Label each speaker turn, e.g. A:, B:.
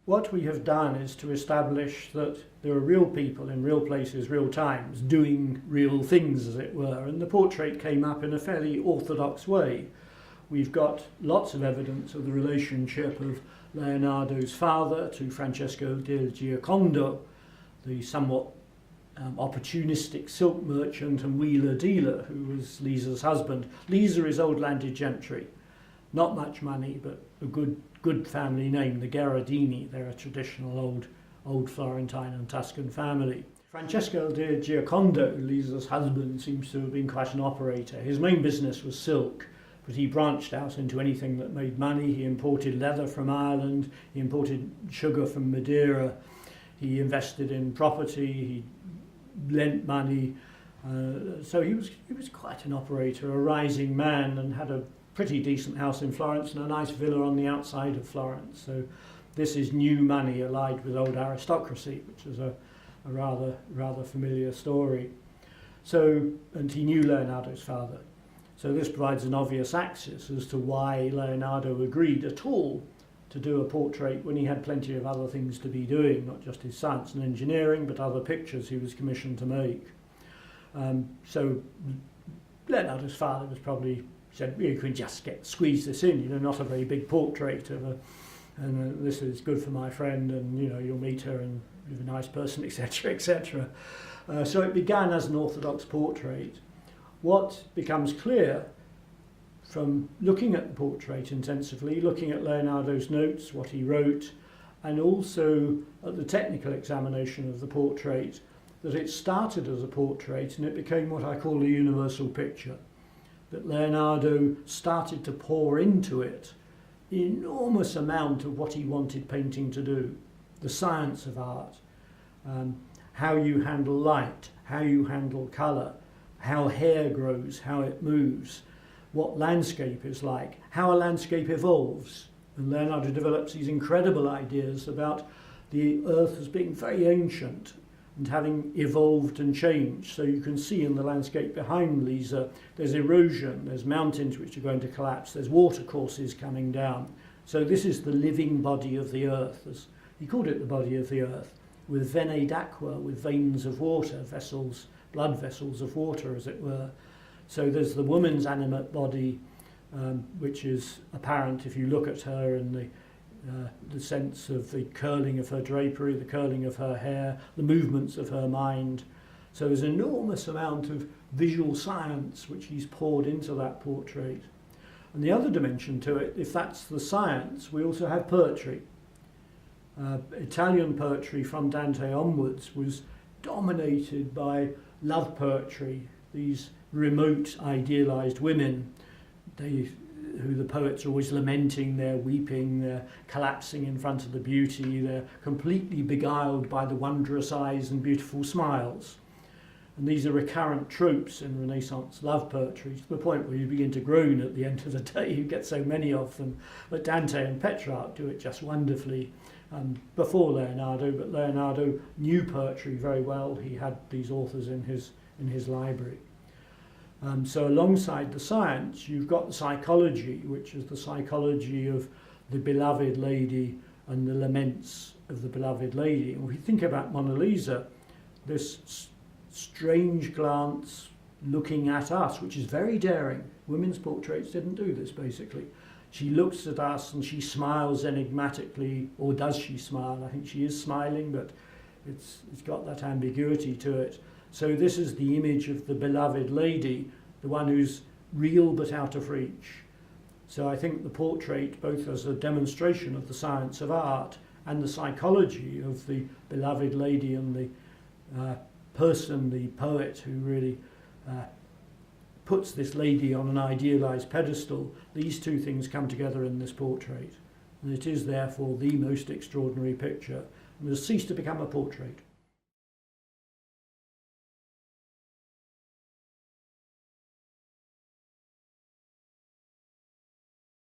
A: What we have done is to establish that there are real people in real places, real times, doing real things, as it were, and the portrait came up in a fairly orthodox way. We've got lots of evidence of the relationship of Leonardo's father to Francesco del Giocondo, the somewhat opportunistic silk merchant and wheeler dealer who was Lisa's husband. Lisa is old landed gentry, not much money, but a good family name, the Gherardini. They're a traditional old Florentine and Tuscan family. Francesco del Giocondo, Lisa's husband, seems to have been quite an operator. His main business was silk, but he branched out into anything that made money. He imported leather from Ireland, he imported sugar from Madeira, he invested in property, he lent money. So he was quite an operator, a rising man, and had a pretty decent house in Florence and a nice villa on the outside of Florence. So this is new money allied with old aristocracy, which is a rather familiar story. So, and he knew Leonardo's father. So this provides an obvious axis as to why Leonardo agreed at all to do a portrait when he had plenty of other things to be doing, not just his science and engineering, but other pictures he was commissioned to make. So Leonardo's father was probably said, you can just squeeze this in, not a very big portrait of and this is good for my friend, and you'll meet her and you're a nice person, etc., etc. So it began as an orthodox portrait. What becomes clear from looking at the portrait intensively, looking at Leonardo's notes, what he wrote, and also at the technical examination of the portrait, that it started as a portrait and it became what I call a universal picture. That Leonardo started to pour into it an enormous amount of what he wanted painting to do, the science of art, how you handle light, how you handle colour, how hair grows, how it moves, what landscape is like, how a landscape evolves. And Leonardo develops these incredible ideas about the earth as being very ancient and having evolved and changed. So you can see in the landscape behind Lisa, there's erosion, there's mountains which are going to collapse, there's watercourses coming down. So this is the living body of the earth, as he called it, the body of the earth, with venae d'aqua, with veins of water, vessels, blood vessels of water, as it were. So there's the woman's animate body, which is apparent if you look at her and the sense of the curling of her drapery, the curling of her hair, the movements of her mind. So there's an enormous amount of visual science which he's poured into that portrait. And the other dimension to it, if that's the science, we also have poetry. Italian poetry from Dante onwards was dominated by love poetry, these remote idealized women, who the poets are always lamenting, they're weeping, they're collapsing in front of the beauty, they're completely beguiled by the wondrous eyes and beautiful smiles. And these are recurrent tropes in Renaissance love poetry, to the point where you begin to groan at the end of the day, you get so many of them. But Dante and Petrarch do it just wonderfully before Leonardo, but Leonardo knew poetry very well. He had these authors in his library. So alongside the science, you've got the psychology, which is the psychology of the beloved lady and the laments of the beloved lady. And we think about Mona Lisa, this strange glance looking at us, which is very daring. Women's portraits didn't do this, basically. She looks at us and she smiles enigmatically, or does she smile? I think she is smiling, but it's got that ambiguity to it. So this is the image of the beloved lady, the one who's real but out of reach. So I think the portrait, both as a demonstration of the science of art and the psychology of the beloved lady and the person, the poet who really puts this lady on an idealized pedestal, these two things come together in this portrait. And it is therefore the most extraordinary picture, and has ceased to become a portrait.